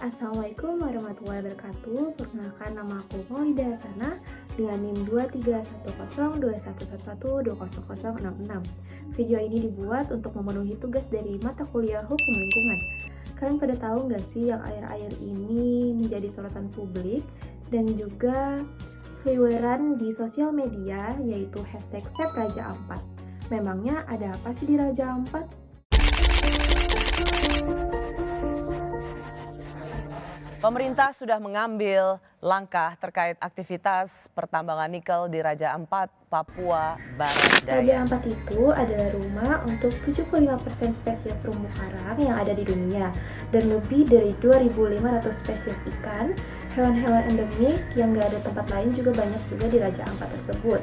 Assalamualaikum warahmatullahi wabarakatuh. Perkenalkan, nama aku Maulida Hasana dengan NIM 23102111200066. Video ini dibuat untuk memenuhi tugas dari mata kuliah Hukum Lingkungan. Kalian pada tahu nggak sih yang akhir-akhir ini menjadi sorotan publik dan juga seliweran di sosial media, yaitu hashtag #SaveRaja4. Memangnya ada apa sih di Raja Ampat? Pemerintah sudah mengambil langkah terkait aktivitas pertambangan nikel di Raja Ampat, Papua Barat Raja Daya. Ampat itu adalah rumah untuk 75% spesies terumbu karang yang ada di dunia dan lebih dari 2.500 spesies ikan, hewan-hewan endemik yang gak ada tempat lain juga banyak juga di Raja Ampat tersebut.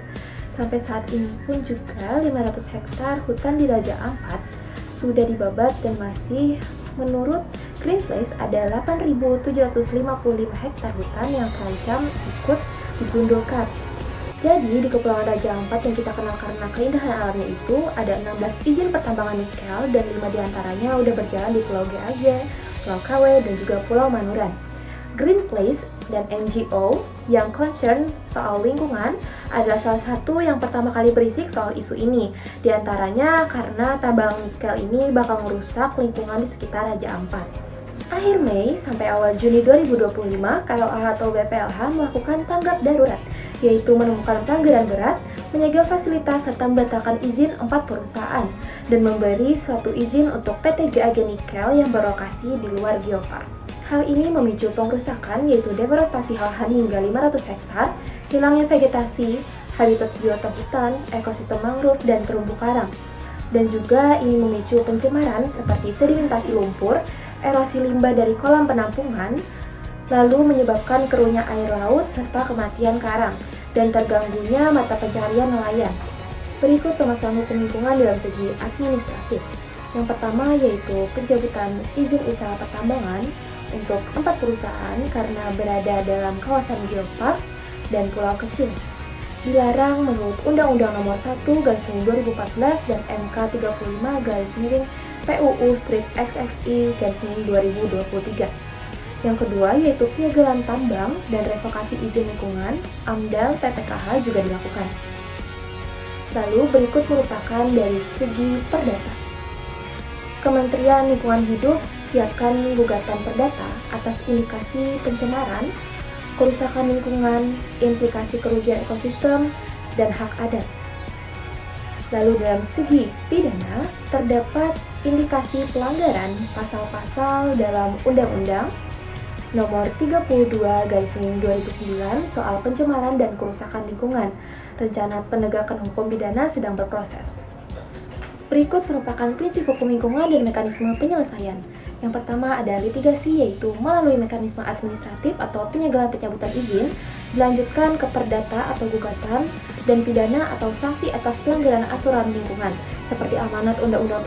Sampai saat ini pun juga 500 hektar hutan di Raja Ampat sudah dibabat dan masih menurut Greenpeace ada 8.755 hektar hutan yang terancam ikut digundulkan. Jadi di Kepulauan Raja Ampat yang kita kenal karena keindahan alamnya itu ada 16 izin pertambangan nikel dan 5 diantaranya udah berjalan di Pulau GAG, Pulau KW dan juga Pulau Manuran. Greenpeace dan NGO yang concern soal lingkungan adalah salah satu yang pertama kali berisik soal isu ini. Di antaranya karena tambang nikel ini bakal merusak lingkungan di sekitar Raja Ampat. Akhir Mei sampai awal Juni 2025, KLA atau BPLH melakukan tanggap darurat, yaitu menemukan pelanggaran berat, menyegel fasilitas serta membatalkan izin 4 perusahaan, dan memberi suatu izin untuk PT GAG Nikel yang berlokasi di luar geopark. Hal ini memicu pengrusakan, yaitu deforestasi lahan hingga 500 hektar, hilangnya vegetasi, habitat biota hutan, ekosistem mangrove, dan terumbu karang. Dan juga ini memicu pencemaran seperti sedimentasi lumpur, erosi limbah dari kolam penampungan, lalu menyebabkan keruhnya air laut serta kematian karang, dan terganggunya mata pencarian nelayan. Berikut permasalahan hukum lingkungan dalam segi administratif. Yang pertama yaitu pencabutan izin usaha pertambangan untuk 4 perusahaan karena berada dalam kawasan geopark dan pulau kecil. Dilarang menurut Undang-Undang Nomor 1/2014 dan MK 35/PUU/XXI/2023. Yang kedua yaitu penyegelan tambang dan revokasi izin lingkungan, AMDAL PPKH juga dilakukan. Lalu berikut merupakan dari segi perdata. Kementerian Lingkungan Hidup siapkan gugatan perdata atas indikasi pencemaran, kerusakan lingkungan, implikasi kerugian ekosistem, dan hak adat. Lalu dalam segi pidana, terdapat indikasi pelanggaran pasal-pasal dalam Undang-Undang Nomor 32/2009 soal pencemaran dan kerusakan lingkungan. Rencana penegakan hukum pidana sedang berproses. Berikut merupakan prinsip hukum lingkungan dan mekanisme penyelesaian. Yang pertama ada litigasi, yaitu melalui mekanisme administratif atau penyegelan pencabutan izin, dilanjutkan ke perdata atau gugatan, dan pidana atau sanksi atas pelanggaran aturan lingkungan, seperti amanat Undang-Undang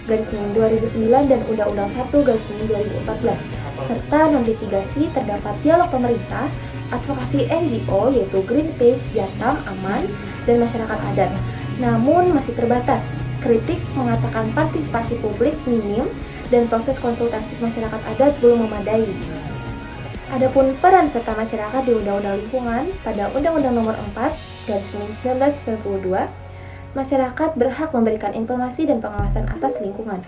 32/2009 dan Undang-Undang 1/2014. Serta non litigasi terdapat dialog pemerintah, advokasi NGO yaitu Greenpeace, Jatam, Aman, dan masyarakat adat. Namun masih terbatas. Kritik mengatakan partisipasi publik minim dan proses konsultasi masyarakat adat belum memadai. Adapun peran serta masyarakat di Undang-Undang Lingkungan pada Undang-Undang Nomor 4/1992, masyarakat berhak memberikan informasi dan pengawasan atas lingkungan.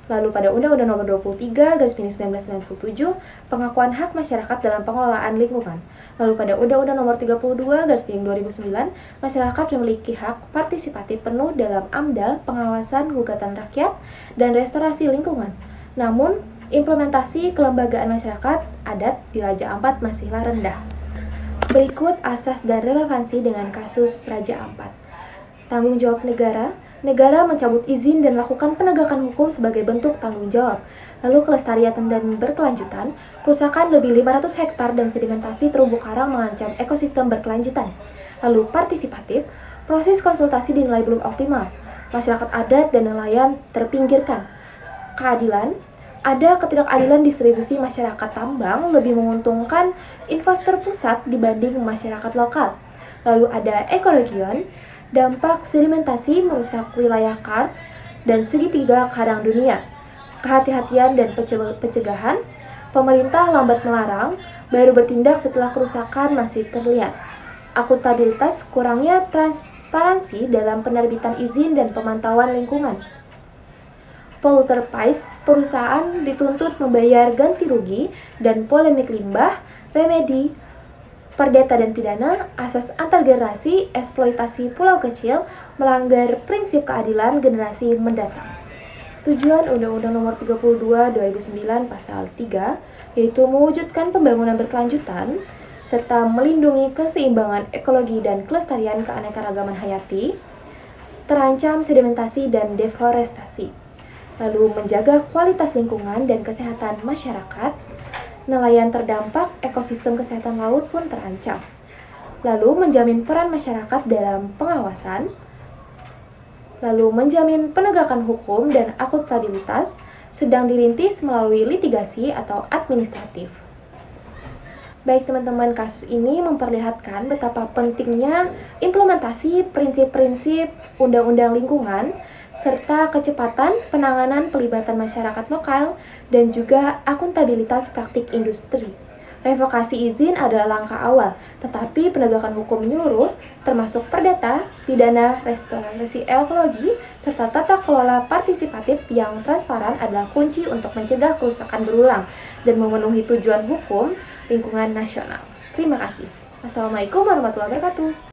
Lalu pada Undang-Undang Nomor 23/1997, pengakuan hak masyarakat dalam pengelolaan lingkungan. Lalu pada Undang-Undang Nomor 32/2009, masyarakat memiliki hak partisipatif penuh dalam AMDAL, pengawasan gugatan rakyat, dan restorasi lingkungan. Namun, implementasi kelembagaan masyarakat adat di Raja Ampat masihlah rendah. Berikut asas dan relevansi dengan kasus Raja Ampat. Tanggung jawab negara. Negara mencabut izin dan lakukan penegakan hukum sebagai bentuk tanggung jawab. Lalu kelestarian dan berkelanjutan, kerusakan lebih 500 hektar dan sedimentasi terumbu karang mengancam ekosistem berkelanjutan. Lalu partisipatif, proses konsultasi dinilai belum optimal. Masyarakat adat dan nelayan terpinggirkan. Keadilan, ada ketidakadilan distribusi masyarakat tambang lebih menguntungkan investor pusat dibanding masyarakat lokal. Lalu ada ekoregion, dampak sedimentasi merusak wilayah karst dan segitiga karang dunia. Kehati-hatian dan pencegahan, Pemerintah lambat melarang, baru bertindak setelah kerusakan masih terlihat. Akuntabilitas kurangnya transparansi dalam penerbitan izin dan pemantauan lingkungan. Polluter Pays, perusahaan dituntut membayar ganti rugi dan polemik limbah, remedi, perdata dan pidana, asas antar generasi, eksploitasi pulau kecil, melanggar prinsip keadilan generasi mendatang. Tujuan Undang-Undang Nomor 32 2009 Pasal 3 yaitu mewujudkan pembangunan berkelanjutan serta melindungi keseimbangan ekologi dan kelestarian keanekaragaman hayati, terancam sedimentasi dan deforestasi. Lalu menjaga kualitas lingkungan dan kesehatan masyarakat, nelayan terdampak, ekosistem kesehatan laut pun terancam. Lalu menjamin peran masyarakat dalam pengawasan, lalu menjamin penegakan hukum dan akuntabilitas sedang dirintis melalui litigasi atau administratif. Baik teman-teman, kasus ini memperlihatkan betapa pentingnya implementasi prinsip-prinsip undang-undang lingkungan serta kecepatan penanganan pelibatan masyarakat lokal dan juga akuntabilitas praktik industri. Revokasi izin adalah langkah awal, tetapi penegakan hukum menyeluruh, termasuk perdata, pidana, restorasi ekologi, serta tata kelola partisipatif yang transparan adalah kunci untuk mencegah kerusakan berulang dan memenuhi tujuan hukum lingkungan nasional. Terima kasih. Assalamualaikum warahmatullahi wabarakatuh.